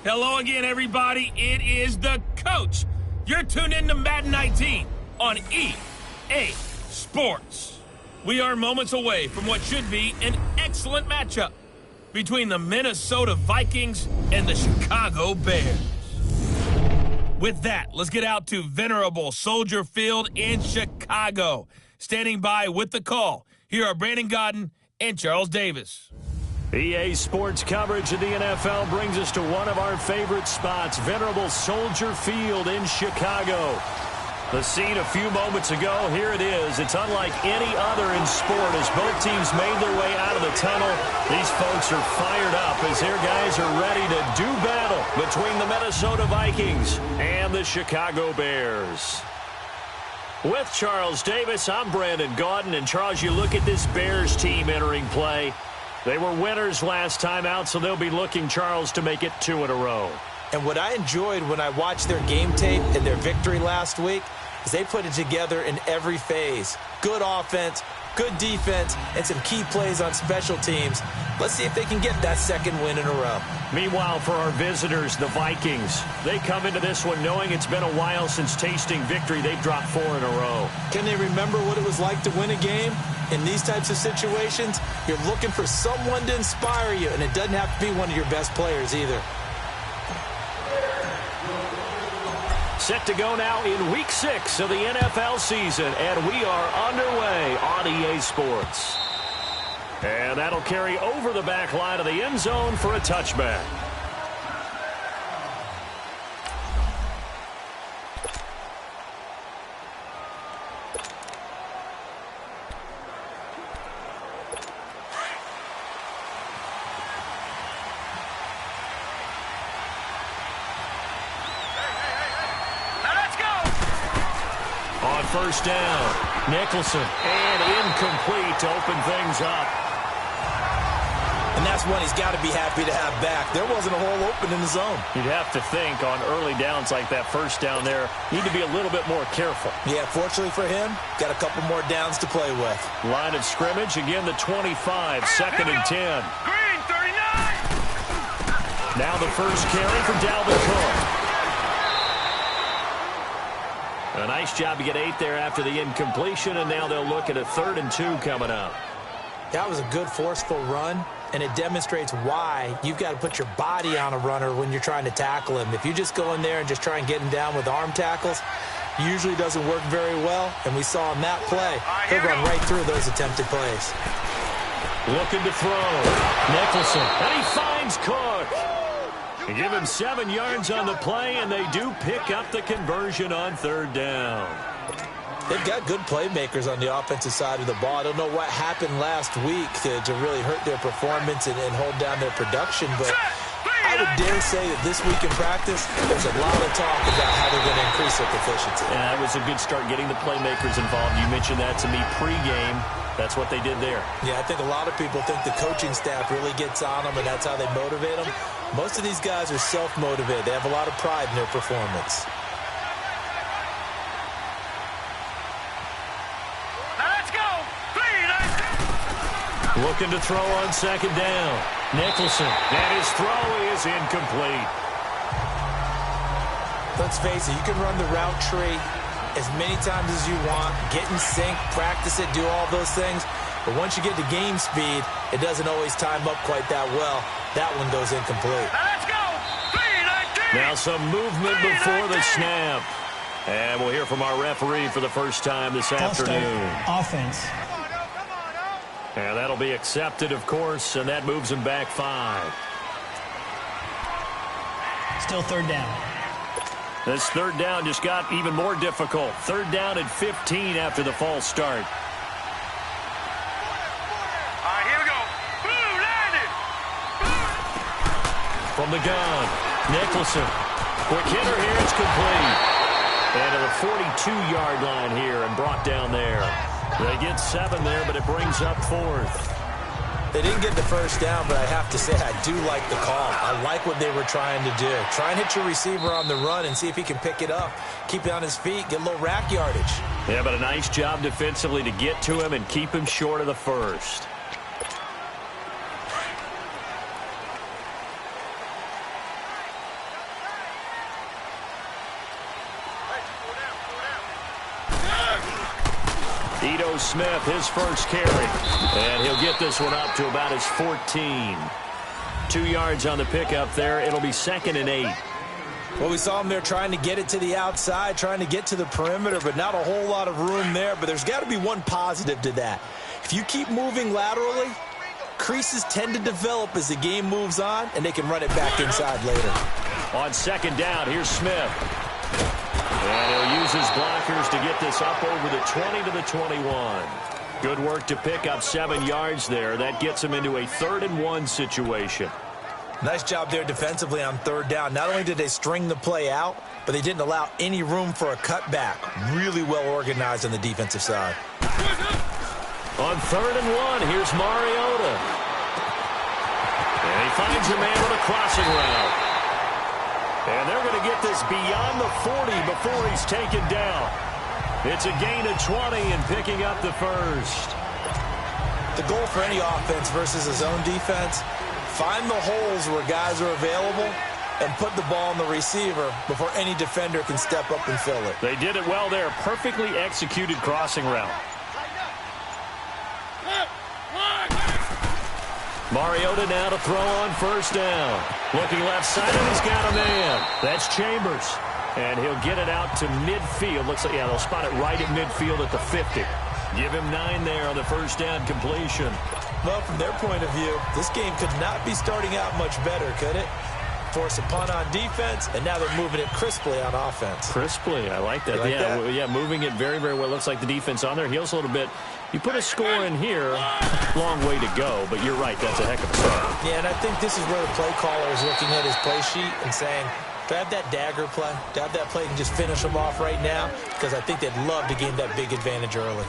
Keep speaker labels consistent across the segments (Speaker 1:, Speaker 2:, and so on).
Speaker 1: Hello again, everybody. It is the coach. You're tuned in to Madden 19 on EA Sports. We are moments away from what should be an excellent matchup between the Minnesota Vikings and the Chicago Bears. With that, let's get out to venerable Soldier Field in Chicago. Standing by with the call, here are Brandon Godden and Charles Davis.
Speaker 2: EA Sports coverage of the NFL brings us to one of our favorite spots, venerable Soldier Field in Chicago. The scene a few moments ago, here it is. It's unlike any other in sport as both teams made their way out of the tunnel. These folks are fired up as their guys are ready to do battle between the Minnesota Vikings and the Chicago Bears. With Charles Davis, I'm Brandon Gaudin. And Charles, you look at this Bears team entering play. They were winners last time out, so they'll be looking, Charles, to make it 2 in a row.
Speaker 3: And what I enjoyed when I watched their game tape and their victory last week is they put it together in every phase. Good offense, good defense, and some key plays on special teams. Let's see if they can get that second win in a row.
Speaker 2: Meanwhile, for our visitors, the Vikings, they come into this one knowing it's been a while since tasting victory. They've dropped 4 in a row.
Speaker 3: Can they remember what it was like to win a game? In these types of situations, you're looking for someone to inspire you, and it doesn't have to be one of your best players either.
Speaker 2: Set to go now in Week 6 of the NFL season, and we are underway on EA Sports. And that'll carry over the back line of the end zone for a touchback. On first down, Nicholson, and incomplete to open things up.
Speaker 3: And that's one he's got to be happy to have back. There wasn't a hole open in the zone.
Speaker 2: You'd have to think on early downs like that first down there, need to be a little bit more careful.
Speaker 3: Yeah, fortunately for him, got a couple more downs to play with.
Speaker 2: Line of scrimmage, again the 25, second and 10.
Speaker 1: Green 39!
Speaker 2: Now the first carry for Dalvin Cook. A nice job to get 8 there after the incompletion, and now they'll look at a 3rd and 2 coming up.
Speaker 3: That was a good, forceful run, and it demonstrates why you've got to put your body on a runner when you're trying to tackle him. If you just go in there and just try and get him down with arm tackles, usually doesn't work very well, and we saw in that play, he'll run right through those attempted plays.
Speaker 2: Looking to throw. Nicholson, and he finds Cook. They give him 7 yards on the play, and they do pick up the conversion on 3rd down.
Speaker 3: They've got good playmakers on the offensive side of the ball. I don't know what happened last week to really hurt their performance and hold down their production, but I would dare say that this week in practice, there's a lot of talk about how they're going to increase their proficiency.
Speaker 2: And that was a good start getting the playmakers involved. You mentioned that to me pregame. That's what they did there.
Speaker 3: Yeah, I think a lot of people think the coaching staff really gets on them, and that's how they motivate them. Most of these guys are self-motivated. They have a lot of pride in their performance.
Speaker 1: Let's go!
Speaker 2: Looking to throw on 2nd down. Nicholson, and his throw is incomplete.
Speaker 3: Let's face it, you can run the route tree as many times as you want, get in sync, practice it, do all those things. But once you get to game speed, it doesn't always time up quite that well. That one goes incomplete.
Speaker 1: Let's go!
Speaker 2: Now some movement before the snap. And we'll hear from our referee for the first time this afternoon.
Speaker 4: Offense.
Speaker 2: And that'll be accepted, of course, and that moves him back 5.
Speaker 4: Still 3rd down.
Speaker 2: This 3rd down just got even more difficult. 3rd down at 15 after the false start.
Speaker 1: All right, here we go. Blue landed!
Speaker 2: From the gun, Nicholson. Quick hitter here, it's complete. And to the 42-yard line here and brought down there. They get 7 there, but it brings up 4th.
Speaker 3: They didn't get the first down, but I have to say I do like the call. I like what they were trying to do. Try and hit your receiver on the run and see if he can pick it up. Keep it on his feet, get a little rack yardage.
Speaker 2: Yeah, but a nice job defensively to get to him and keep him short of the first. Ito Smith, his first carry. And he'll get this one up to about his 14. 2 yards on the pickup there. It'll be 2nd and 8.
Speaker 3: Well, we saw him there trying to get it to the outside, trying to get to the perimeter, but not a whole lot of room there. But there's got to be one positive to that. If you keep moving laterally, creases tend to develop as the game moves on, and they can run it back inside later.
Speaker 2: On 2nd down, here's Smith. And he'll use his blockers to get this up over the 20 to the 21. Good work to pick up 7 yards there. That gets him into a 3rd and 1 situation.
Speaker 3: Nice job there defensively on 3rd down. Not only did they string the play out, but they didn't allow any room for a cutback. Really well organized on the defensive side.
Speaker 2: On 3rd and 1, here's Mariota. And he finds a man with a crossing route. And they're going to get this beyond the 40 before he's taken down. It's a gain of 20 and picking up the first.
Speaker 3: The goal for any offense versus his own defense, find the holes where guys are available and put the ball on the receiver before any defender can step up and fill it.
Speaker 2: They did it well there. Perfectly executed crossing route. Mariota now to throw on 1st down. Looking left side, and he's got a man. That's Chambers. And he'll get it out to midfield. Looks like, yeah, they'll spot it right at midfield at the 50. Give him 9 there on the 1st down completion.
Speaker 3: Well, from their point of view, this game could not be starting out much better, could it? Force a punt on defense, and now they're moving it crisply on offense.
Speaker 2: Crisply, I like that.
Speaker 3: You like that?
Speaker 2: Yeah, moving it very, very well. Looks like the defense on their heels a little bit. You put a score in here, long way to go, but you're right, that's a heck of a start.
Speaker 3: Yeah, and I think this is where the play caller is looking at his play sheet and saying, do I have that dagger play? Do I have that play and just finish them off right now? Because I think they'd love to gain that big advantage early.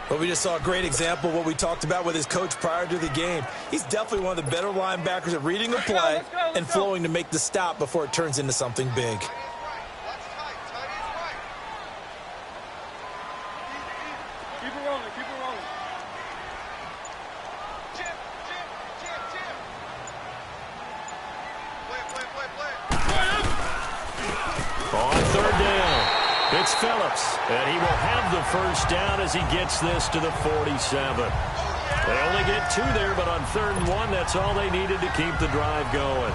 Speaker 3: But we just saw a great example of what we talked about with his coach prior to the game. He's definitely one of the better linebackers at reading a play and flowing to make the stop before it turns into something big.
Speaker 2: On 3rd down, it's Phillips, and he will have the 1st down as he gets this to the 47. They only get 2 there, but on 3rd and 1, that's all they needed to keep the drive going.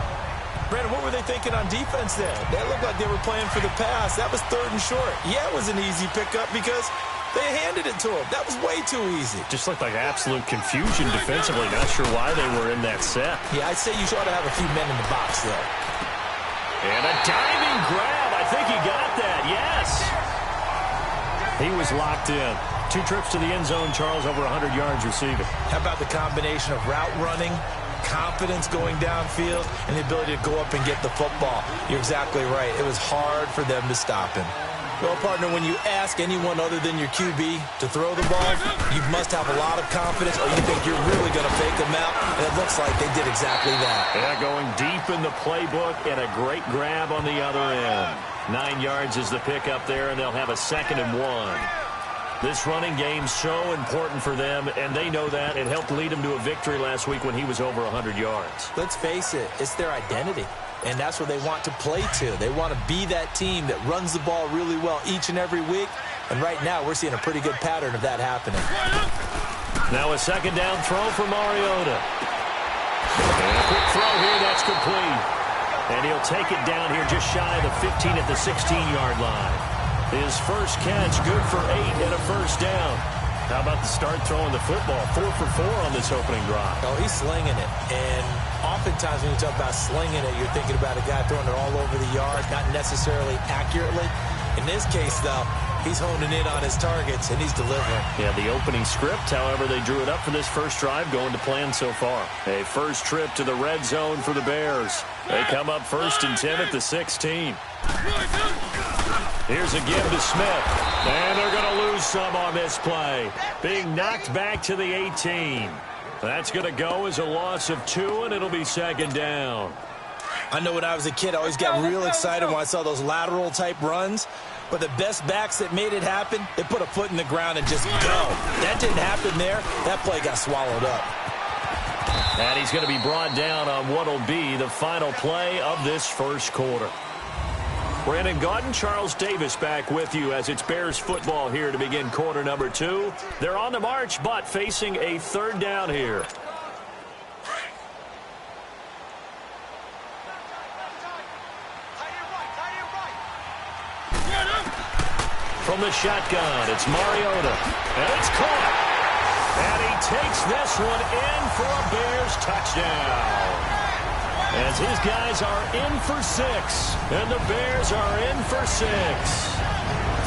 Speaker 3: Brandon, what were they thinking on defense there? They looked like they were playing for the pass. That was 3rd and short. Yeah, it was an easy pickup because they handed it to him. That was way too easy.
Speaker 2: Just looked like absolute confusion defensively. Not sure why they were in that set.
Speaker 3: Yeah, I'd say you ought to have a few men in the box there.
Speaker 2: And a diving grab. I think he got that. Yes. He was locked in. 2 trips to the end zone, Charles, over 100 yards receiving.
Speaker 3: How about the combination of route running, confidence going downfield, and the ability to go up and get the football? You're exactly right. It was hard for them to stop him. Well, partner, when you ask anyone other than your QB to throw the ball, you must have a lot of confidence or you think you're really going to fake them out, and it looks like they did exactly that.
Speaker 2: Yeah, going deep in the playbook and a great grab on the other end. 9 yards is the pickup there, and they'll have a 2nd and 1. This running game's so important for them, and they know that. It helped lead them to a victory last week when he was over 100 yards.
Speaker 3: Let's face it, it's their identity. And that's what they want to play to. They want to be that team that runs the ball really well each and every week. And right now, we're seeing a pretty good pattern of that happening.
Speaker 2: Now a 2nd down throw for Mariota. And a quick throw here, that's complete. And he'll take it down here just shy of the 15 at the 16-yard line. His first catch, good for 8 and a 1st down. How about the start throwing the football? 4 for 4 on this opening drive.
Speaker 3: Oh, he's slinging it. And oftentimes when you talk about slinging it, you're thinking about a guy throwing it all over the yard, not necessarily accurately. In this case, though, he's honing in on his targets, and he's delivering.
Speaker 2: Yeah, the opening script, however, they drew it up for this first drive, going to plan so far. A first trip to the red zone for the Bears. They come up 1st and 10 at the 16. Here's a give to Smith. And they're going to lose some on this play. Being knocked back to the 18. That's going to go as a loss of 2, and it'll be 2nd down.
Speaker 3: I know when I was a kid, I always got real excited when I saw those lateral-type runs. But the best backs that made it happen, they put a foot in the ground and just go. That didn't happen there. That play got swallowed up.
Speaker 2: And he's going to be brought down on what will be the final play of this first quarter. Brandon Gaudin, Charles Davis back with you as it's Bears football here to begin quarter number 2. They're on the march, but facing a third down here. From the shotgun, it's Mariota, and it's caught. And he takes this one in for a Bears touchdown. As his guys are in for 6, and the Bears are in for 6.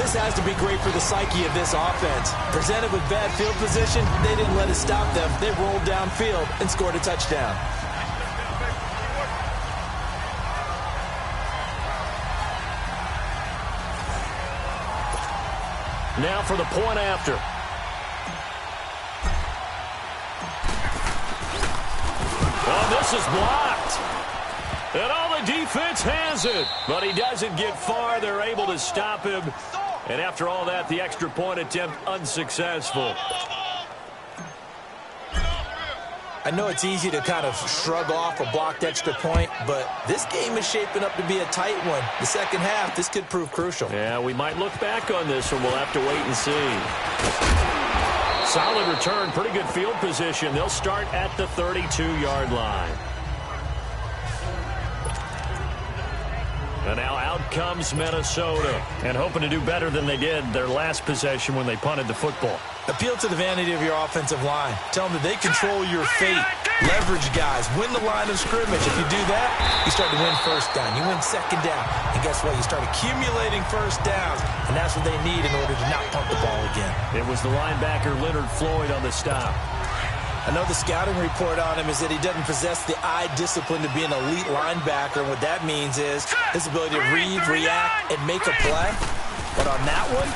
Speaker 3: This has to be great for the psyche of this offense. Presented with bad field position, they didn't let it stop them. They rolled downfield and scored a touchdown.
Speaker 2: Now for the point after. Oh, this is blocked. And all the defense has it. But he doesn't get far. They're able to stop him. And after all that, the extra point attempt unsuccessful.
Speaker 3: I know it's easy to kind of shrug off a blocked extra point, but this game is shaping up to be a tight one. The second half, this could prove crucial.
Speaker 2: Yeah, we might look back on this one. We'll have to wait and see. Solid return, pretty good field position. They'll start at the 32-yard line. And now out comes Minnesota. And hoping to do better than they did their last possession when they punted the football.
Speaker 3: Appeal to the vanity of your offensive line. Tell them that they control your fate. Leverage guys. Win the line of scrimmage. If you do that, you start to win first down. You win second down. And guess what? You start accumulating first downs. And that's what they need in order to not punt the ball again.
Speaker 2: It was the linebacker Leonard Floyd on the stop.
Speaker 3: I know the scouting report on him is that he doesn't possess the eye discipline to be an elite linebacker. And what that means is his ability to read, react, and make a play. But on that one,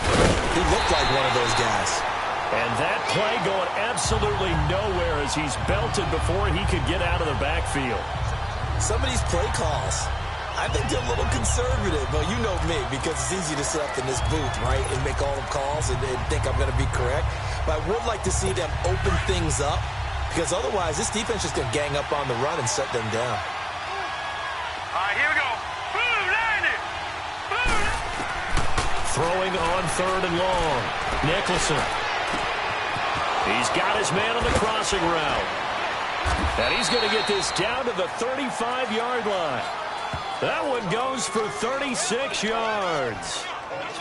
Speaker 3: he looked like one of those guys.
Speaker 2: And that play going absolutely nowhere as he's belted before he could get out of the backfield.
Speaker 3: Some of these play calls, I think they're a little conservative. But you know me, because it's easy to sit up in this booth, right, and make all the calls and think I'm going to be correct. But I would like to see them open things up, because otherwise this defense is going to gang up on the run and shut them down.
Speaker 5: All right, here we go. Boom, landed. Boom.
Speaker 2: Throwing on third and long. Nicholson. He's got his man on the crossing route. And he's going to get this down to the 35-yard line. That one goes for 36 yards.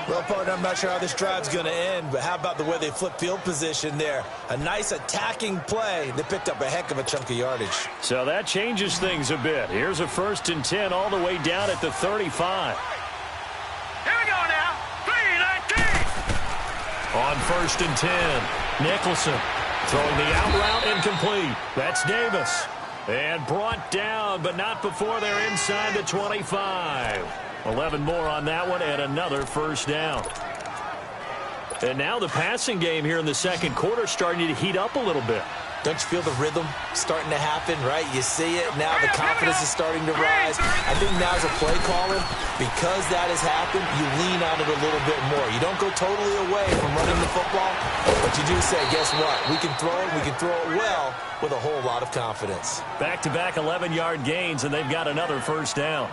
Speaker 3: Well, partner, I'm not sure how this drive's going to end, but how about the way they flip field position there? A nice attacking play. They picked up a heck of a chunk of yardage.
Speaker 2: So that changes things a bit. Here's a 1st and 10 all the way down at the 35.
Speaker 5: Here we go now. 3-19.
Speaker 2: On 1st and 10, Nicholson throwing the out route incomplete. That's Davis. And brought down, but not before they're inside the 25. 11 more on that one, and another first down. And now the passing game here in the second quarter starting to heat up a little bit.
Speaker 3: Don't you feel the rhythm starting to happen, right? You see it. Now the confidence is starting to rise. I think now as a play caller, because that has happened, you lean on it a little bit more. You don't go totally away from running the football, but you do say, guess what? We can throw it. We can throw it well with a whole lot of confidence.
Speaker 2: Back-to-back 11-yard gains, and they've got another first down.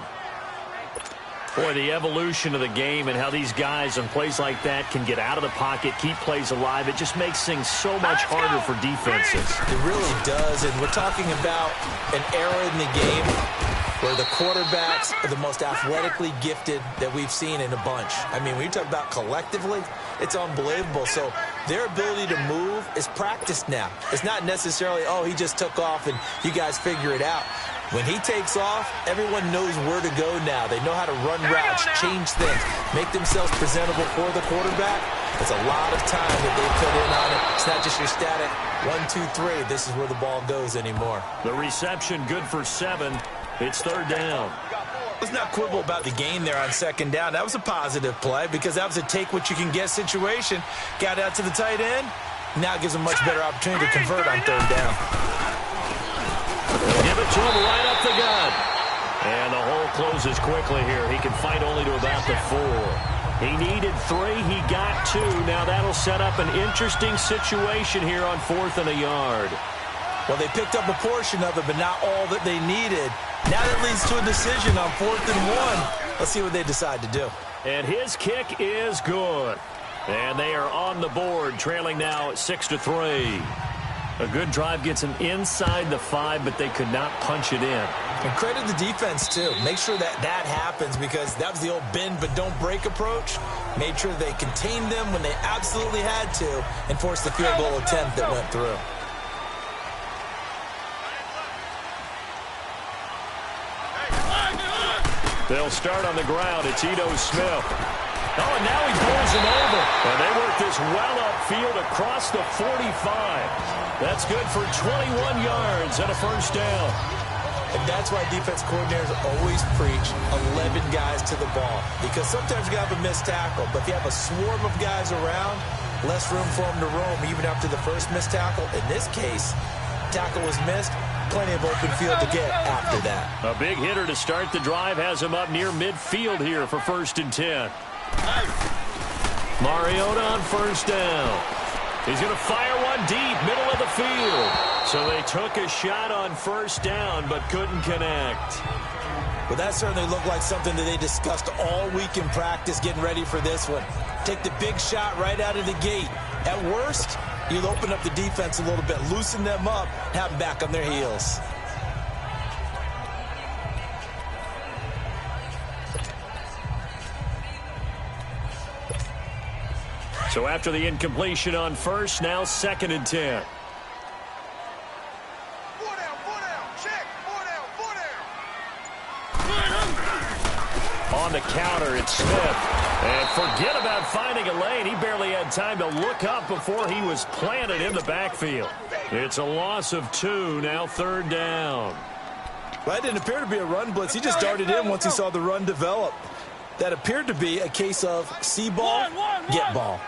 Speaker 2: Boy, the evolution of the game and how these guys on plays like that can get out of the pocket, keep plays alive, it just makes things so much harder for defenses.
Speaker 3: It really does, and we're talking about an era in the game where the quarterbacks are the most athletically gifted that we've seen in a bunch. I mean, when you talk about collectively, it's unbelievable. So their ability to move is practiced now. It's not necessarily, oh, he just took off and you guys figure it out. When he takes off, everyone knows where to go now. They know how to run routes, change things, make themselves presentable for the quarterback. It's a lot of time that they put in on it. It's not just your static 1, 2, 3. This is where the ball goes anymore.
Speaker 2: The reception good for 7. It's third down.
Speaker 3: Let's not quibble about the gain there on second down. That was a positive play because that was a take-what-you-can-get situation. Got out to the tight end. Now it gives them a much better opportunity to convert on third down.
Speaker 2: Give it to him right up the gut. And the hole closes quickly here. He can fight only to about the 4. He needed 3. He got 2. Now that'll set up an interesting situation here on 4th and a yard.
Speaker 3: Well, they picked up a portion of it, but not all that they needed. Now that leads to a decision on 4th and 1. Let's see what they decide to do.
Speaker 2: And his kick is good. And they are on the board, trailing now 6-3. A good drive gets them inside the 5, but they could not punch it in.
Speaker 3: And credit the defense, too. Make sure that happens, because that was the old bend but don't break approach. Made sure they contained them when they absolutely had to and forced the field goal attempt that went through.
Speaker 2: They'll start on the ground. It's Ito Smith. Oh, and now he pulls him over. And they work this well upfield across the 45. That's good for 21 yards and a first down.
Speaker 3: And that's why defense coordinators always preach 11 guys to the ball. Because sometimes you have a missed tackle, but if you have a swarm of guys around, less room for them to roam even after the first missed tackle. In this case, tackle was missed. Plenty of open field to get after that.
Speaker 2: A big hitter to start the drive has him up near midfield here for 1st and 10. Mariota on first down. He's going to fire one deep, middle of the field. So they took a shot on first down, but couldn't connect.
Speaker 3: Well, that certainly looked like something that they discussed all week in practice, getting ready for this one. Take the big shot right out of the gate. At worst, you'll open up the defense a little bit, loosen them up, have them back on their heels.
Speaker 2: So after the incompletion on first, now 2nd and 10. On the counter, it's Smith. And forget about finding a lane. He barely had time to look up before he was planted in the backfield. It's a loss of 2, now 3rd down.
Speaker 3: Well, that didn't appear to be a run blitz. He just darted in once he saw the run develop. That appeared to be a case of see ball, get ball.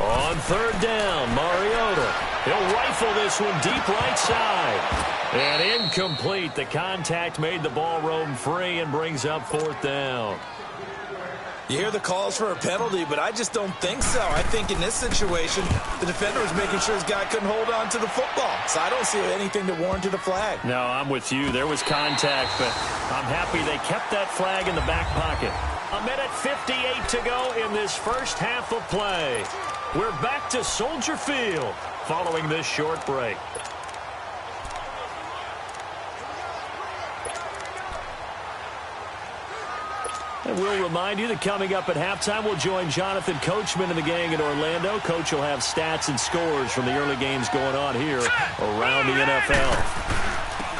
Speaker 2: On 3rd down, Mariota. He'll rifle this one deep right side. And incomplete. The contact made the ball roam free and brings up 4th down.
Speaker 3: You hear the calls for a penalty, but I just don't think so. I think in this situation, the defender was making sure his guy couldn't hold on to the football. So I don't see anything that warranted a flag.
Speaker 2: No, I'm with you. There was contact, but I'm happy they kept that flag in the back pocket. 1:58 to go in this first half of play. We're back to Soldier Field following this short break. And we'll remind you that coming up at halftime, we'll join Jonathan Coachman and the gang in Orlando. Coach will have stats and scores from the early games going on here around the NFL.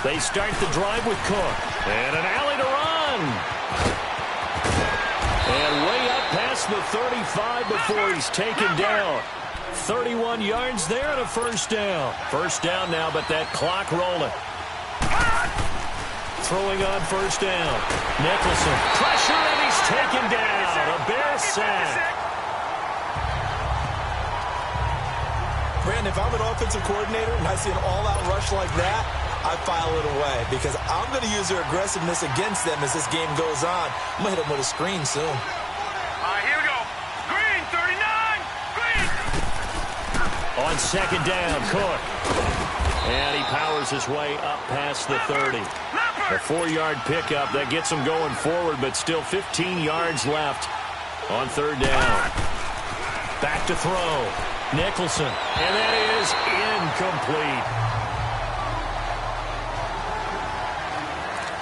Speaker 2: They start the drive with Cook. And an alley to run. And way up past the 35 before he's taken down. 31 yards there and a first down. First down now, but that clock rolling. Throwing on first down. Nicholson. Pressure, and he's taken down. A Bears sack.
Speaker 3: Brandon, if I'm an offensive coordinator and I see an all-out rush like that, I file it away because I'm going to use their aggressiveness against them as this game goes on. I'm going to hit them with a screen soon.
Speaker 5: All right, here we go. Green, 39. Green.
Speaker 2: On 2nd down, Cook. And he powers his way up past the 30. A 4-yard pickup that gets him going forward, but still 15 yards left on 3rd down. Back to throw. Nicholson. And that is incomplete.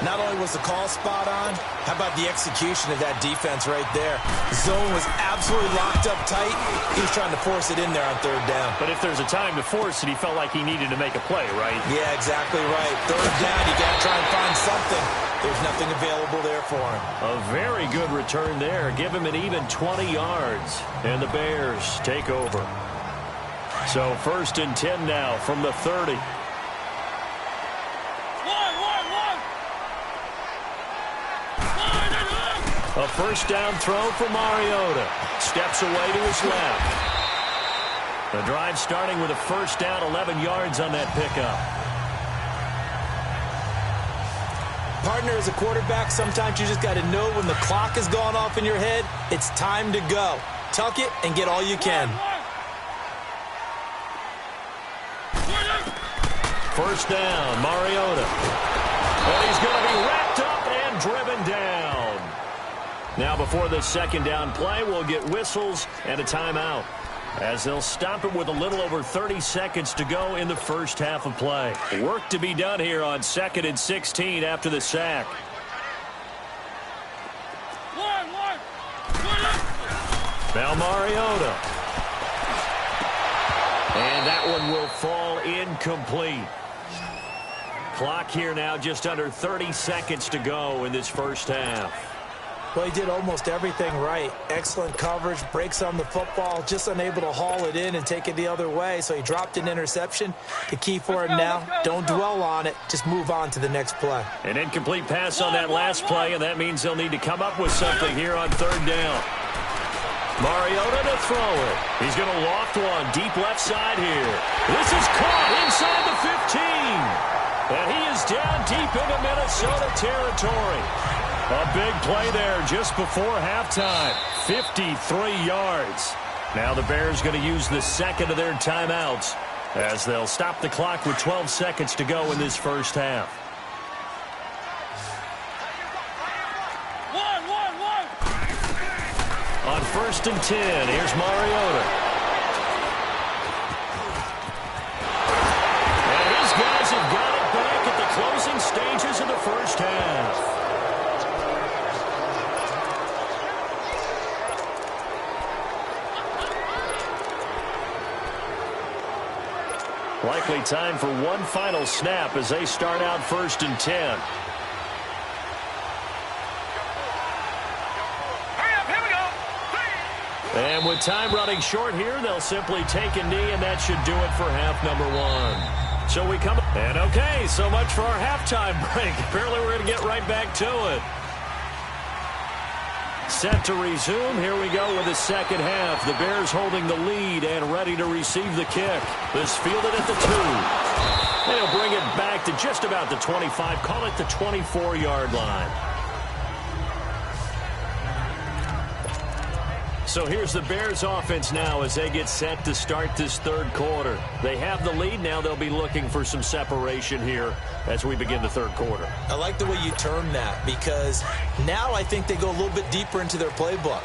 Speaker 3: Not only was the call spot on, how about the execution of that defense right there? The zone was absolutely locked up tight. He was trying to force it in there on 3rd down.
Speaker 2: But if there's a time to force it, he felt like he needed to make a play, right?
Speaker 3: Yeah, exactly right. 3rd down, you got to try and find something. There's nothing available there for him.
Speaker 2: A very good return there. Give him an even 20 yards. And the Bears take over. So 1st and 10 now from the 30. A first down throw for Mariota. Steps away to his left. The drive starting with a first down, 11 yards on that pickup.
Speaker 3: Partner, as a quarterback, sometimes you just got to know when the clock has gone off in your head, it's time to go. Tuck it and get all you can.
Speaker 2: first down. Mariota. And he's going to be wrapped up and driven down. Now before this second down play, we'll get whistles and a timeout, as they'll stop it with a little over 30 seconds to go in the first half of play. Work to be done here on 2nd and 16 after the sack. Now Mariota. And that one will fall incomplete. Clock here now just under 30 seconds to go in this first half.
Speaker 3: Well, he did almost everything right. Excellent coverage, breaks on the football, just unable to haul it in and take it the other way. So he dropped an interception. The key for him now, don't dwell on it. Just move on to the next play.
Speaker 2: An incomplete pass on that last play, and that means they'll need to come up with something here on third down. Mariota to throw it. He's going to loft one deep left side here. This is caught inside the 15. And he is down deep into Minnesota territory. A big play there just before halftime. 53 yards. Now the Bears going to use the second of their timeouts, as they'll stop the clock with 12 seconds to go in this first half. On 1st and 10, here's Mariota. And these guys have got it back at the closing stages of the first half. Likely time for one final snap as they start out 1st and 10. And with time running short here, they'll simply take a knee, and that should do it for half number one. So we come, and okay, so much for our halftime break. Apparently we're going to get right back to it. Set to resume. Here we go with the second half. The Bears holding the lead and ready to receive the kick. This fielded at the 2. They'll bring it back to just about the 25, call it the 24-yard line. So here's the Bears offense now as they get set to start this third quarter. They have the lead. Now they'll be looking for some separation here as we begin the third quarter.
Speaker 3: I like the way you term that, because now I think they go a little bit deeper into their playbook.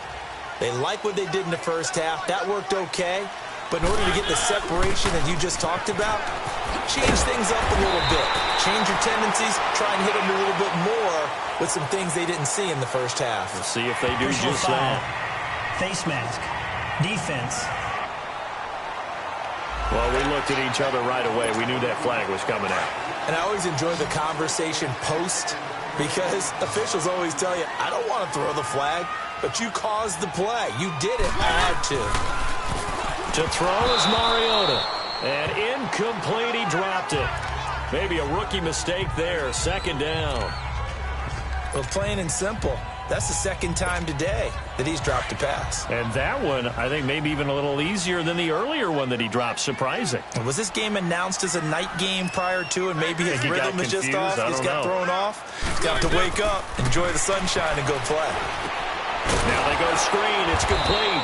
Speaker 3: They like what they did in the first half. That worked okay. But in order to get the separation that you just talked about, change things up a little bit. Change your tendencies. Try and hit them a little bit more with some things they didn't see in the first half.
Speaker 2: We'll see if they do just that.
Speaker 4: Face mask. Defense.
Speaker 2: Well, we looked at each other right away. We knew that flag was coming out.
Speaker 3: And I always enjoy the conversation post, because officials always tell you, I don't want to throw the flag, but you caused the play. You did it. I had to.
Speaker 2: To throw is Mariota. And incomplete. He dropped it. Maybe a rookie mistake there. Second down.
Speaker 3: Well, plain and simple. That's the second time today that he's dropped a pass.
Speaker 2: And that one, I think, maybe even a little easier than the earlier one that he dropped. Surprising.
Speaker 3: Was this game announced as a night game prior to, and maybe his rhythm is just off? He's got thrown off. He's got to wake up, enjoy the sunshine, and go play.
Speaker 2: Now they go screen. It's complete.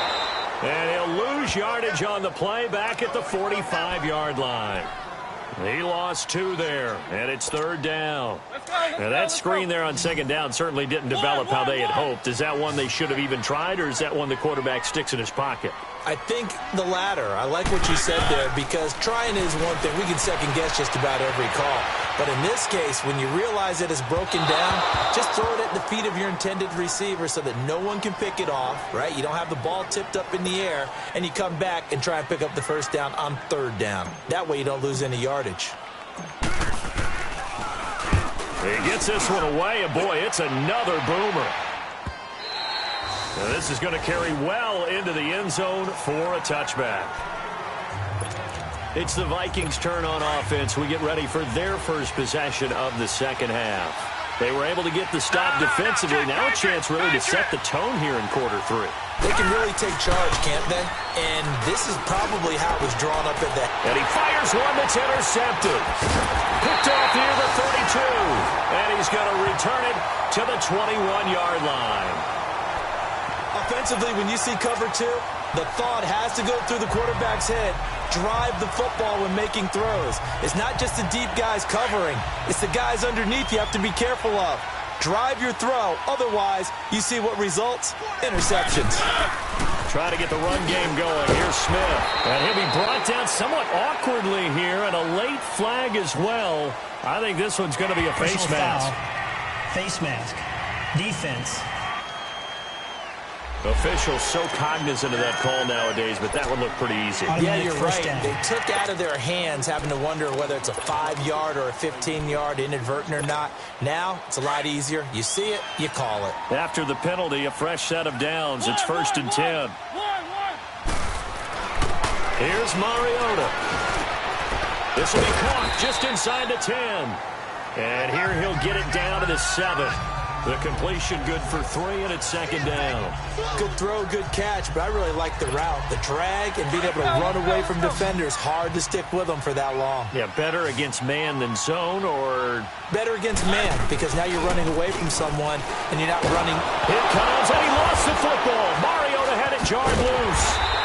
Speaker 2: And he'll lose yardage on the play back at the 45-yard line. He lost 2 there, and it's third down. Now that screen there on second down certainly didn't develop how they had hoped. Is that one they should have even tried, or is that one the quarterback sticks in his pocket?
Speaker 3: I think the latter. I like what you said there, because trying is one thing. We can second guess just about every call. But in this case, when you realize it is broken down, just throw it at the feet of your intended receiver so that no one can pick it off, right? You don't have the ball tipped up in the air, and you come back and try and pick up the first down on third down. That way you don't lose any yardage.
Speaker 2: He gets this one away, and boy, it's another boomer. Now this is going to carry well into the end zone for a touchback. It's the Vikings' turn on offense. We get ready for their first possession of the second half. They were able to get the stop defensively. Now a chance really to set the tone here in quarter 3.
Speaker 3: They can really take charge, can't they? And this is probably how it was drawn up at that.
Speaker 2: And he fires one that's intercepted. Picked off near the 32. And he's going to return it to the 21-yard line.
Speaker 3: Offensively, when you see cover 2, the thought has to go through the quarterback's head. drive the football when making throws. It's not just the deep guys covering. It's the guys underneath you have to be careful of. Drive your throw. Otherwise, you see what results? Interceptions.
Speaker 2: Try to get the run game going. Here's Smith. And he'll be brought down somewhat awkwardly here, and a late flag as well. I think this one's going to be a face mask.
Speaker 4: Face mask. Defense.
Speaker 2: Officials so cognizant of that call nowadays, but that one looked pretty easy.
Speaker 3: Yeah, you're right. They took out of their hands having to wonder whether it's a 5-yard or a 15-yard, inadvertent or not. Now, it's a lot easier. You see it, you call it.
Speaker 2: After the penalty, a fresh set of downs. It's 1st and 10. Here's Mariota. This will be caught just inside the 10. And here he'll get it down to the 7. The completion good for 3, and it's 2nd down.
Speaker 3: Good throw, good catch, but I really like the route. The drag and being able to run away from defenders, hard to stick with them for that long.
Speaker 2: Yeah, better against man than zone, or?
Speaker 3: Better against man, because now you're running away from someone, and you're not running.
Speaker 2: Here comes, and he lost the football. Mariota had it jarred loose.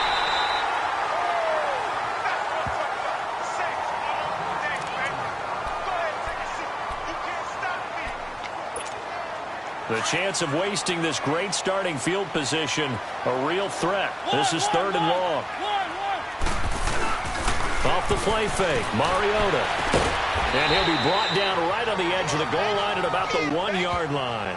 Speaker 2: The chance of wasting this great starting field position, a real threat. This is 3rd and long. Off the play fake, Mariota. And he'll be brought down right on the edge of the goal line at about the 1-yard line.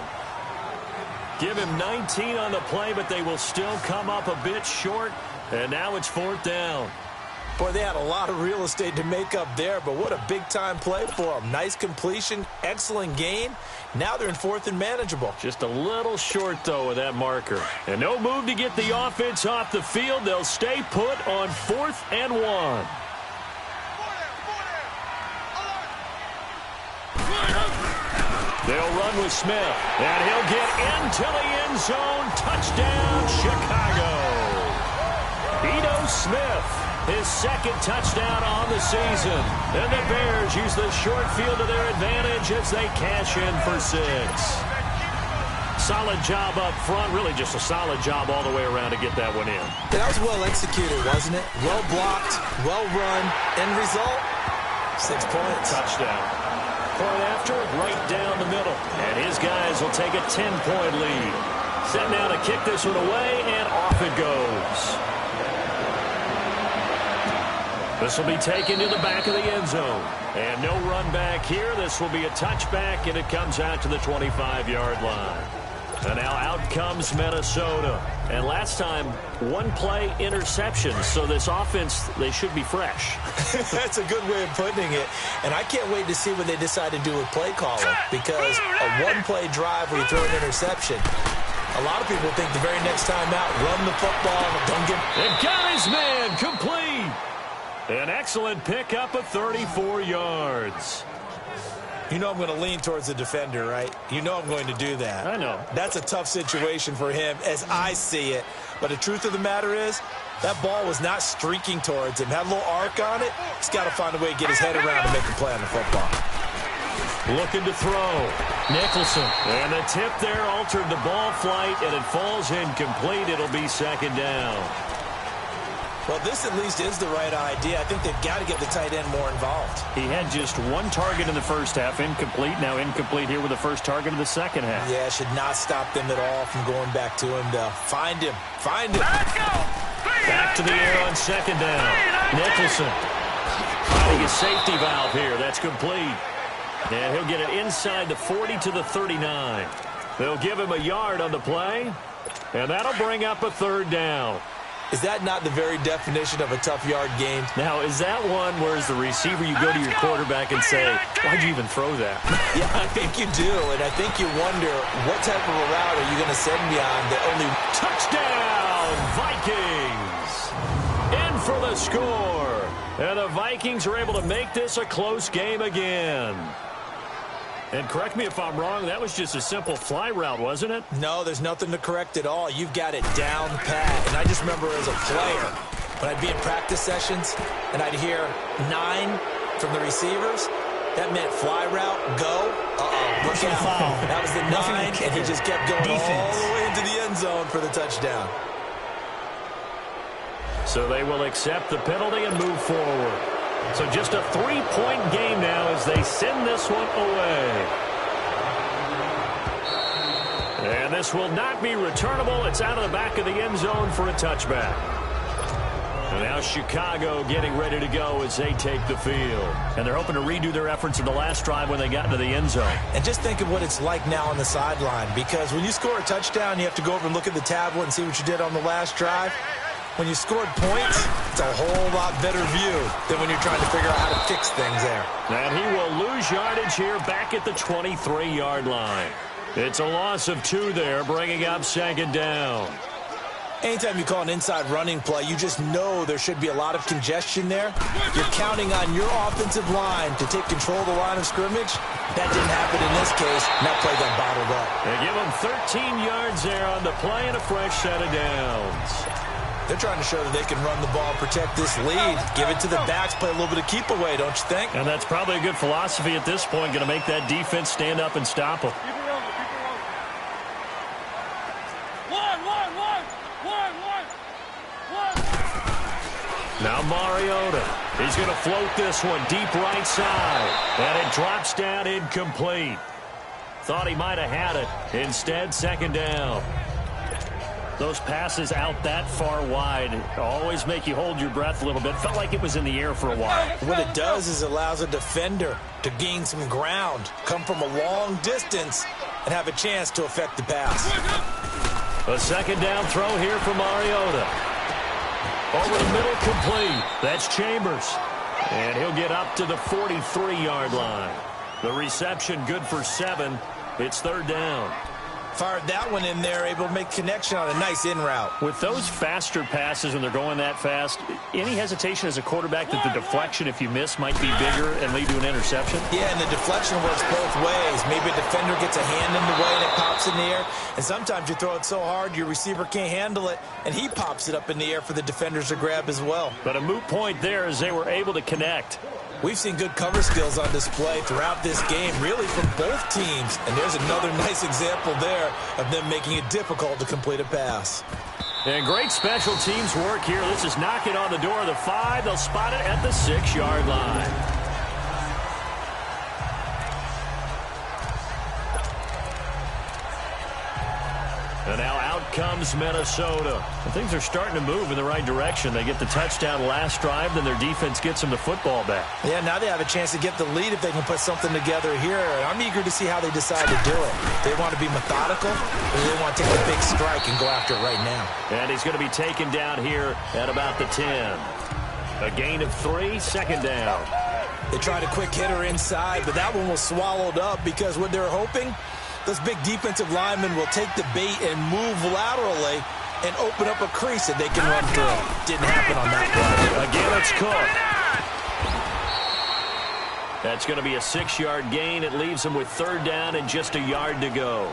Speaker 2: Give him 19 on the play, but they will still come up a bit short. And now it's 4th down.
Speaker 3: Boy, they had a lot of real estate to make up there, but what a big-time play for them. Nice completion, excellent gain. Now they're in 4th and manageable.
Speaker 2: Just a little short, though, with that marker. And no move to get the offense off the field. They'll stay put on 4th and 1. They'll run with Smith, and he'll get into the end zone. Touchdown, Chicago. Ito Smith. His 2nd touchdown on the season. And the Bears use the short field to their advantage as they cash in for 6. Solid job up front. Really just a solid job all the way around to get that one in.
Speaker 3: That was well executed, wasn't it? Well blocked, well run. End result, 6 points.
Speaker 2: Touchdown. Point after, right down the middle. And his guys will take a 10-point lead. Set now to kick this one away, and off it goes. This will be taken to the back of the end zone. And no run back here. This will be a touchback, and it comes out to the 25-yard line. And now out comes Minnesota. And last time, 1-play interception. So this offense, they should be fresh.
Speaker 3: That's a good way of putting it. And I can't wait to see what they decide to do with play calling. Because a 1-play drive where you throw an interception, a lot of people think the very next time out, run the football, don't get...
Speaker 2: And got his man complete. An excellent pickup of 34 yards.
Speaker 3: You know I'm going to lean towards the defender, right? You know I'm going to do that.
Speaker 2: I know.
Speaker 3: That's a tough situation for him as I see it. But the truth of the matter is, that ball was not streaking towards him. Had a little arc on it. He's got to find a way to get his head around and make a play on the football.
Speaker 2: Looking to throw. Nicholson. And the tip there altered the ball flight, and it falls incomplete. It'll be 2nd down.
Speaker 3: Well, this at least is the right idea. I think they've got to get the tight end more involved.
Speaker 2: He had just 1 target in the first half, incomplete. Now incomplete here with the first target of the second half.
Speaker 3: Yeah, should not stop them at all from going back to him, though. Find him. Find him. Let's go.
Speaker 2: Back to the air on 2nd down. Nicholson finding a safety valve here. That's complete. And he'll get it inside the 40 to the 39. They'll give him a yard on the play, and that'll bring up a 3rd down.
Speaker 3: Is that not the very definition of a tough yard gain?
Speaker 2: Now, is that one where as the receiver you go to your quarterback and say, why'd you even throw that?
Speaker 3: Yeah, I think you do, and I think you wonder what type of a route are you going to send me on that only...
Speaker 2: Touchdown, Vikings! In for the score. And the Vikings are able to make this a close game again. And correct me if I'm wrong, that was just a simple fly route, wasn't it?
Speaker 3: No, there's nothing to correct at all. You've got it down pat. And I just remember as a player, when I'd be in practice sessions and I'd hear 9 from the receivers, that meant fly route, go. Look out. That was the 9, and he just kept going all the way into the end zone for the touchdown.
Speaker 2: So they will accept the penalty and move forward. So just a 3-point game now as they send this one away. And this will not be returnable. It's out of the back of the end zone for a touchback. And now Chicago getting ready to go as they take the field. And they're hoping to redo their efforts in the last drive when they got into the end zone.
Speaker 3: And just think of what it's like now on the sideline, because when you score a touchdown, you have to go over and look at the tablet and see what you did on the last drive. When you scored points, it's a whole lot better view than when you're trying to figure out how to fix things there.
Speaker 2: And he will lose yardage here back at the 23-yard line. It's a loss of 2 there, bringing up second down.
Speaker 3: Anytime you call an inside running play, you just know there should be a lot of congestion there. You're counting on your offensive line to take control of the line of scrimmage. That didn't happen in this case, and that play got bottled up.
Speaker 2: They give them 13 yards there on the play and a fresh set of downs.
Speaker 3: They're trying to show that they can run the ball, protect this lead, give it to the backs, play a little bit of keep away, don't you think?
Speaker 2: And that's probably a good philosophy at this point, going to make that defense stand up and stop them. Now Mariota, he's going to float this one deep right side, and it drops down incomplete. Thought he might have had it. Instead, second down. Those passes out that far wide always make you hold your breath a little bit. Felt like it was in the air for a while.
Speaker 3: What it does is it allows a defender to gain some ground, come from a long distance, and have a chance to affect the pass.
Speaker 2: A second down throw here for Mariota. Over the middle, complete. That's Chambers. And he'll get up to the 43-yard line. The reception good for 7. It's third down.
Speaker 3: Fired that one in there, able to make connection on a nice in route.
Speaker 2: With those faster passes when they're going that fast, any hesitation as a quarterback that the deflection, if you miss, might be bigger and lead to an interception?
Speaker 3: Yeah, and the deflection works both ways. Maybe a defender gets a hand in the way and it pops in the air. And sometimes you throw it so hard your receiver can't handle it, and he pops it up in the air for the defenders to grab as well.
Speaker 2: But a moot point there as they were able to connect.
Speaker 3: We've seen good cover skills on display throughout this game, really from both teams. And there's another nice example there of them making it difficult to complete a pass.
Speaker 2: And great special teams work here. This is knocking on the door of the 5. They'll spot it at the 6-yard line. And now out comes Minnesota. And things are starting to move in the right direction. They get the touchdown last drive, then their defense gets them the football back.
Speaker 3: Yeah, now they have a chance to get the lead if they can put something together here. And I'm eager to see how they decide to do it. They want to be methodical, or they want to take a big strike and go after it right now.
Speaker 2: And he's going to be taken down here at about the 10. A gain of 3, second down.
Speaker 3: They tried a quick hitter inside, but that one was swallowed up because what they're hoping, those big defensive linemen will take the bait and move laterally and open up a crease that they can run through. Didn't happen on that play.
Speaker 2: Again, it's Cook. That's going to be a 6-yard gain. It leaves them with third down and just a yard to go.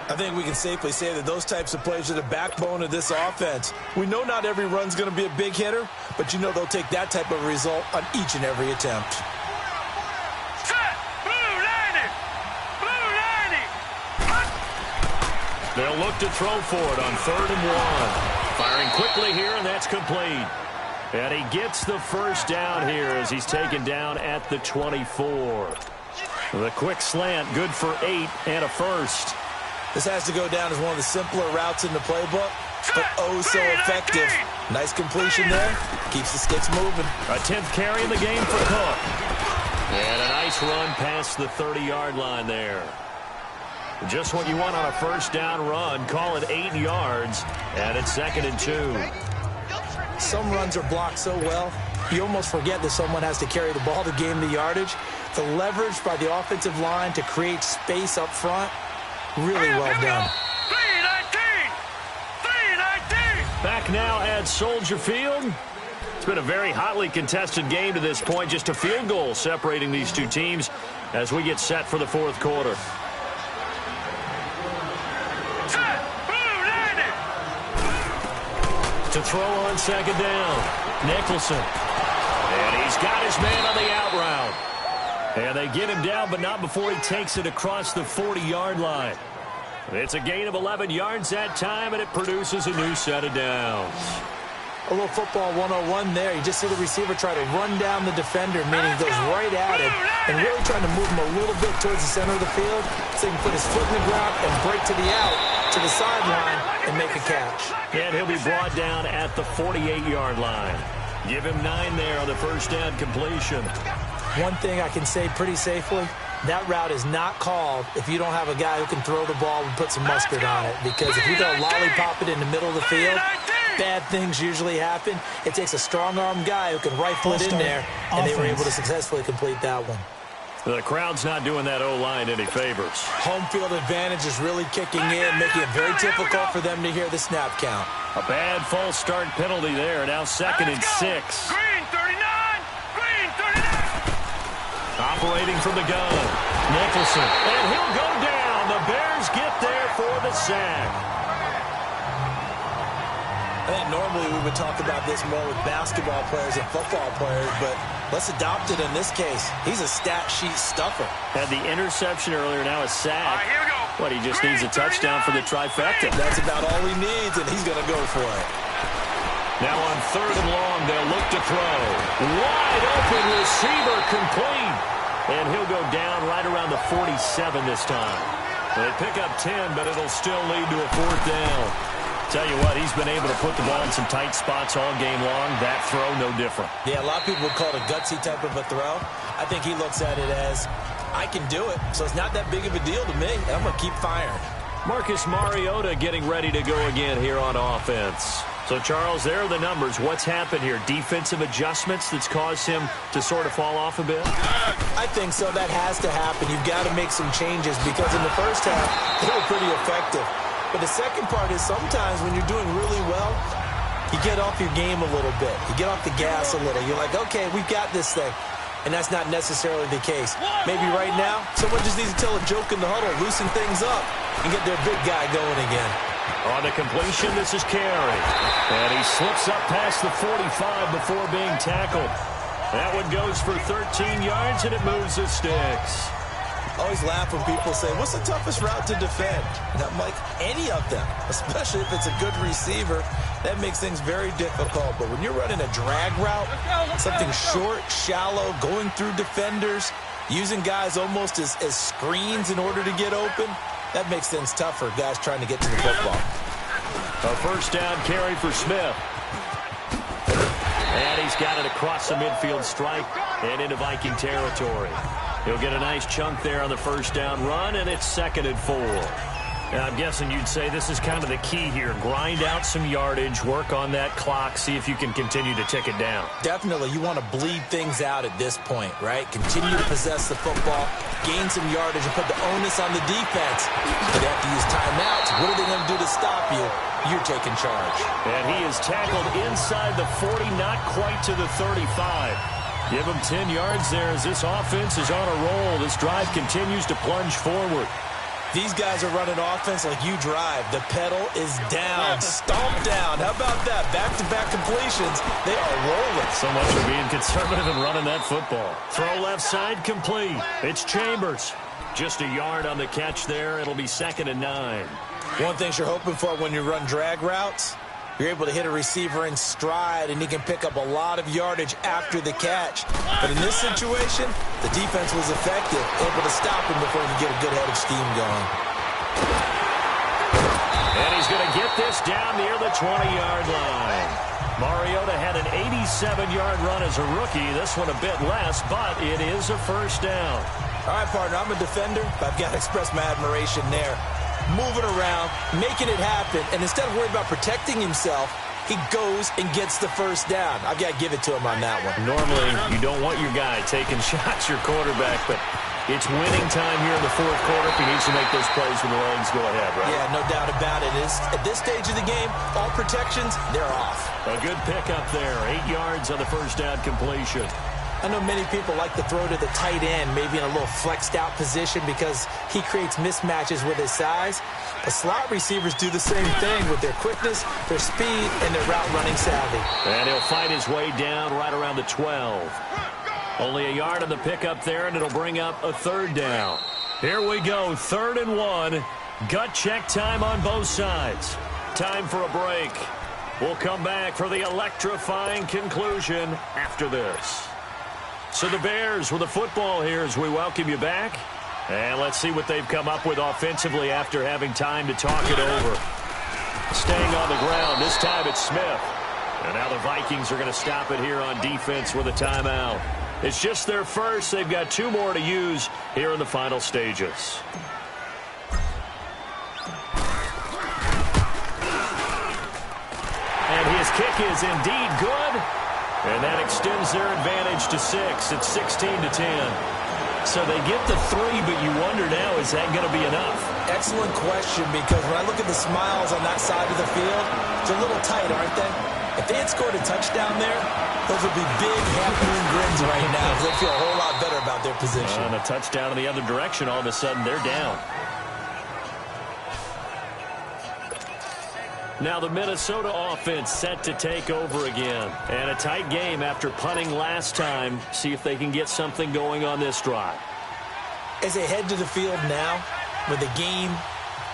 Speaker 3: I think we can safely say that those types of plays are the backbone of this offense. We know not every run's going to be a big hitter, but you know they'll take that type of result on each and every attempt.
Speaker 2: They'll look to throw for it on 3rd and 1. Firing quickly here, and that's complete. And he gets the first down here as he's taken down at the 24. The quick slant, good for 8 and a first.
Speaker 3: This has to go down as one of the simpler routes in the playbook, but oh so effective. Nice completion there. Keeps the sticks moving.
Speaker 2: A 10th carry in the game for Cook. And a nice run past the 30-yard line there. Just what you want on a first down run. Call it 8 yards, and it's 2nd and 2.
Speaker 3: Some runs are blocked so well, you almost forget that someone has to carry the ball to gain the yardage. The leverage by the offensive line to create space up front, really well done.
Speaker 5: 3-19.
Speaker 2: Back now at Soldier Field. It's been a very hotly contested game to this point. Just a field goal separating these two teams as we get set for the 4th quarter. To throw on second down, Nicholson. And he's got his man on the out route. And they get him down, but not before he takes it across the 40-yard line. It's a gain of 11 yards that time, and it produces a new set of downs.
Speaker 3: A little football 101 there. You just see the receiver try to run down the defender, meaning he goes right at him and really trying to move him a little bit towards the center of the field so he can put his foot in the ground and break to the out, to the sideline, and make a catch.
Speaker 2: And he'll be brought down at the 48-yard line. Give him 9 there on the first down completion.
Speaker 3: One thing I can say pretty safely, that route is not called if you don't have a guy who can throw the ball and put some mustard on it. Because if you go lollipop it in the middle of the field, bad things usually happen. It takes a strong-arm guy who can rifle it in there, and they were able to successfully complete that one.
Speaker 2: The crowd's not doing that O-line any favors.
Speaker 3: Home field advantage is really kicking in, making it very difficult for them to hear the snap count.
Speaker 2: A bad false start penalty there. Now 2nd and 6.
Speaker 5: Green 39! Green 39!
Speaker 2: Operating from the gun. Nicholson. And he'll go down. The Bears get there for the sack.
Speaker 3: I think normally we would talk about this more with basketball players and football players, but let's adopt it in this case. He's a stat sheet stuffer.
Speaker 2: Had the interception earlier, now a sack.
Speaker 5: All right, here we go.
Speaker 2: What, he just needs a touchdown for the trifecta.
Speaker 3: That's about all he needs, and he's going to go for it.
Speaker 2: Now on 3rd and long, they'll look to throw. Wide open receiver complete. And he'll go down right around the 47 this time. They pick up 10, but it'll still lead to a 4th down. Tell you what, he's been able to put the ball in some tight spots all game long. That throw, no different.
Speaker 3: Yeah, a lot of people would call it a gutsy type of a throw. I think he looks at it as, I can do it, so it's not that big of a deal to me, and I'm going to keep firing.
Speaker 2: Marcus Mariota getting ready to go again here on offense. So, Charles, there are the numbers. What's happened here? Defensive adjustments that's caused him to sort of fall off a bit?
Speaker 3: I think so. That has to happen. You've got to make some changes because in the first half, they were pretty effective. But the second part is sometimes when you're doing really well, you get off your game a little bit. You get off the gas a little. You're like, okay, we've got this thing. And that's not necessarily the case. Maybe right now, someone just needs to tell a joke in the huddle, loosen things up, and get their big guy going again.
Speaker 2: On the completion, this is Carey. And he slips up past the 45 before being tackled. That one goes for 13 yards, and it moves the sticks.
Speaker 3: I always laugh when people say, what's the toughest route to defend? And I'm like, any of them, especially if it's a good receiver. That makes things very difficult. But when you're running a drag route, something short, shallow, going through defenders, using guys almost as screens in order to get open, that makes things tougher, guys trying to get to the football.
Speaker 2: A first down carry for Smith. And he's got it across the midfield stripe and into Viking territory. He'll get a nice chunk there on the first down run, and it's 2nd and 4. Now, I'm guessing you'd say this is kind of the key here. Grind out some yardage, work on that clock, see if you can continue to tick it down.
Speaker 3: Definitely. You want to bleed things out at this point, right? Continue to possess the football, gain some yardage, and put the onus on the defense. But they have to use timeouts. What are they going to do to stop you? You're taking charge.
Speaker 2: And he is tackled inside the 40, not quite to the 35. Give him 10 yards there as this offense is on a roll. This drive continues to plunge forward.
Speaker 3: These guys are running offense like you drive. The pedal is down, stomp down. How about that? Back-to-back completions. They are rolling.
Speaker 2: So much for being conservative and running that football. Throw left side complete. It's Chambers. Just a yard on the catch there. It'll be 2nd and 9.
Speaker 3: One thing you're hoping for when you run drag routes, you're able to hit a receiver in stride, and he can pick up a lot of yardage after the catch. But in this situation, the defense was effective, able to stop him before he could get a good head of steam going.
Speaker 2: And he's going to get this down near the 20-yard line. Mariota had an 87-yard run as a rookie. This one a bit less, but it is a first down.
Speaker 3: All right, partner, I'm a defender, but I've got to express my admiration there. Moving around, making it happen, and instead of worrying about protecting himself, he goes and gets the first down. I've got to give it to him on that one.
Speaker 2: Normally, you don't want your guy taking shots, your quarterback, but it's winning time here in the fourth quarter if he needs to make those plays when the legs go ahead, right?
Speaker 3: Yeah, no doubt about it. At this stage of the game, all protections, they're off.
Speaker 2: A good pickup there, 8 yards on the first down completion.
Speaker 3: I know many people like to throw to the tight end, maybe in a little flexed out position because he creates mismatches with his size. But slot receivers do the same thing with their quickness, their speed, and their route running savvy.
Speaker 2: And he'll fight his way down right around the 12. Only a yard on the pickup there, and it'll bring up a 3rd down. Here we go, 3rd and 1. Gut check time on both sides. Time for a break. We'll come back for the electrifying conclusion after this. So the Bears with the football here as we welcome you back. And let's see what they've come up with offensively after having time to talk it over. Staying on the ground, this time it's Smith. And now the Vikings are going to stop it here on defense with a timeout. It's just their first. They've got 2 more to use here in the final stages. And his kick is indeed good. And that extends their advantage to 6. It's 16-10. So they get the 3, but you wonder now, is that going to be enough?
Speaker 3: Excellent question, because when I look at the smiles on that side of the field, they're a little tight, aren't they? If they had scored a touchdown there, those would be big half-moon grins right now because they feel a whole lot better about their position.
Speaker 2: And a touchdown in the other direction, all of a sudden they're down. Now the Minnesota offense set to take over again. And a tight game after punting last time. See if they can get something going on this drive.
Speaker 3: As they head to the field now, with the game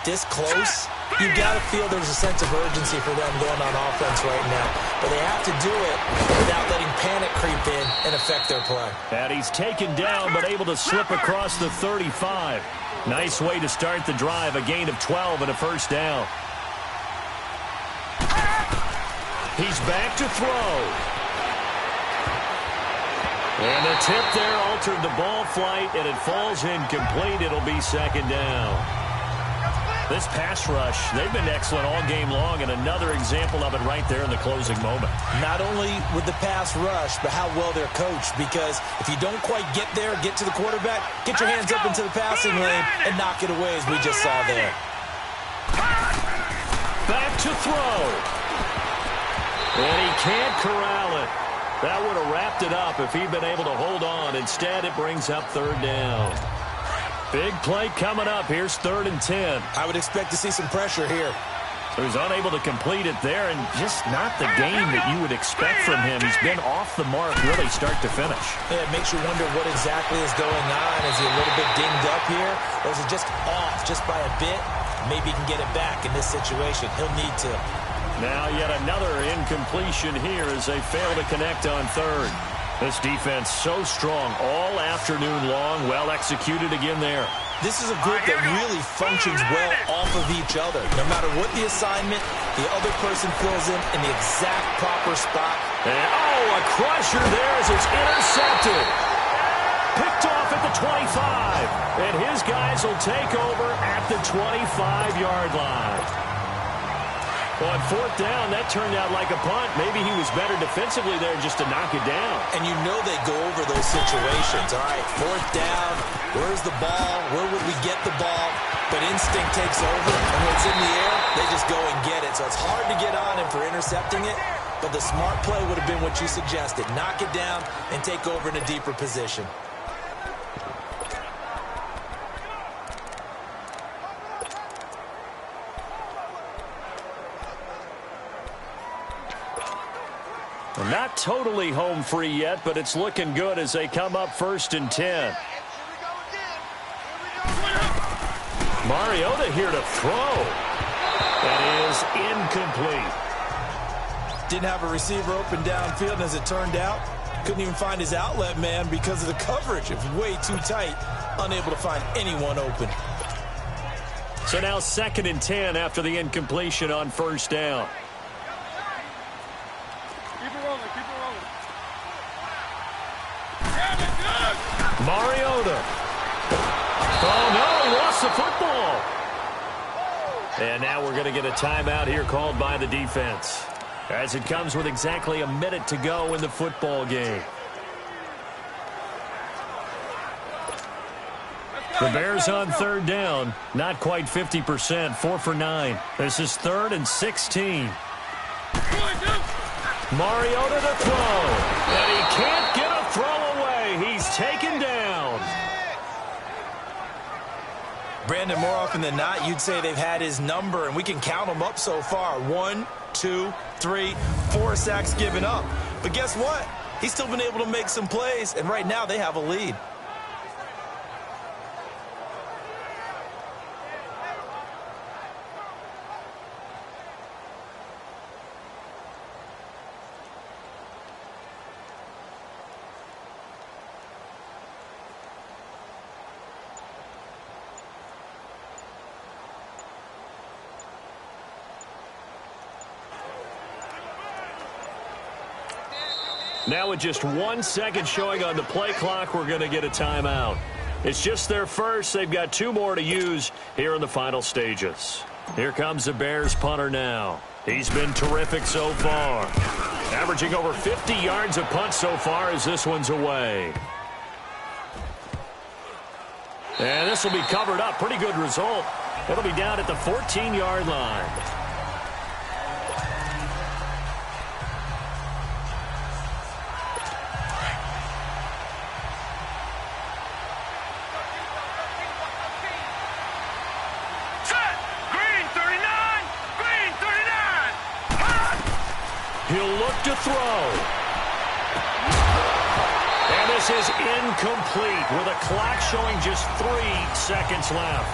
Speaker 3: this close, you've got to feel there's a sense of urgency for them going on offense right now. But they have to do it without letting panic creep in and affect their play.
Speaker 2: And he's taken down but able to slip across the 35. Nice way to start the drive. A gain of 12 and a first down. He's back to throw. And the tip there altered the ball flight, and it falls incomplete. It'll be second down. This pass rush, they've been excellent all game long, and another example of it right there in the closing moment.
Speaker 3: Not only with the pass rush, but how well they're coached, because if you don't quite get there, get to the quarterback, get your hands up into the passing lane and knock it away as we just saw there.
Speaker 2: Back to throw. And he can't corral it. That would have wrapped it up if he'd been able to hold on. Instead, it brings up third down. Big play coming up. Here's 3rd and 10.
Speaker 3: I would expect to see some pressure here.
Speaker 2: So he's unable to complete it there, and just not the game that you would expect from him. He's been off the mark really start to finish.
Speaker 3: Yeah, it makes you wonder what exactly is going on. Is he a little bit dinged up here? Or is it just off just by a bit? Maybe he can get it back in this situation. He'll need to.
Speaker 2: Now yet another incompletion here as they fail to connect on 3rd. This defense so strong all afternoon long. Well executed again there.
Speaker 3: This is a group that really functions well off of each other. No matter what the assignment, the other person fills in the exact proper spot.
Speaker 2: And, a crusher there as it's intercepted. Picked off at the 25. And his guys will take over at the 25-yard line. On 4th down, that turned out like a punt. Maybe he was better defensively there just to knock it down.
Speaker 3: And you know they go over those situations. All right, 4th down, where's the ball? Where would we get the ball? But instinct takes over, and when it's in the air, they just go and get it. So it's hard to get on him for intercepting it, but the smart play would have been what you suggested. Knock it down and take over in a deeper position.
Speaker 2: Not totally home free yet, but it's looking good as they come up 1st and 10. Mariota here to throw. That is incomplete.
Speaker 3: Didn't have a receiver open downfield, and as it turned out, couldn't even find his outlet man because of the coverage. It was way too tight, unable to find anyone open.
Speaker 2: So now 2nd and 10 after the incompletion on 1st down. Mariota. Oh, no, he lost the football. And now we're going to get a timeout here called by the defense, as it comes with exactly a minute to go in the football game. The Bears on 3rd down, not quite 50%, 4 for 9. This is 3rd and 16. Mariota to throw, and he can't get a throw away. He's taken down.
Speaker 3: Brandon, more often than not, you'd say they've had his number, and we can count them up so far. 1, 2, 3, 4 sacks given up. But guess what? He's still been able to make some plays, and right now they have a lead.
Speaker 2: Now with just 1 second showing on the play clock, we're going to get a timeout. It's just their first. They've got 2 more to use here in the final stages. Here comes the Bears punter now. He's been terrific so far. Averaging over 50 yards a punt so far as this one's away. And this will be covered up. Pretty good result. It'll be down at the 14-yard line. He'll look to throw. And this is incomplete with a clock showing just 3 seconds left.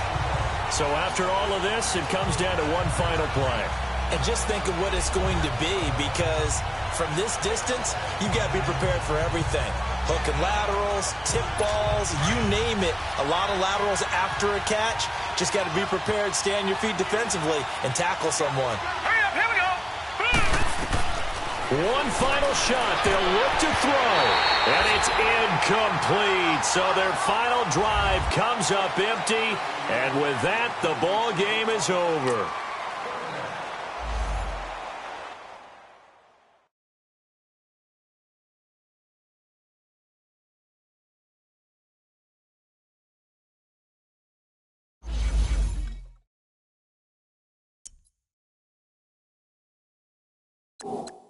Speaker 2: So after all of this, it comes down to one final play.
Speaker 3: And just think of what it's going to be, because from this distance, you've got to be prepared for everything. Hook and laterals, tip balls, you name it. A lot of laterals after a catch. Just got to be prepared, stay on your feet defensively, and tackle someone.
Speaker 5: Hurry up, here we go.
Speaker 2: One final shot. They'll look to throw. And it's incomplete. So their final drive comes up empty. And with that, the ball game is over.
Speaker 6: You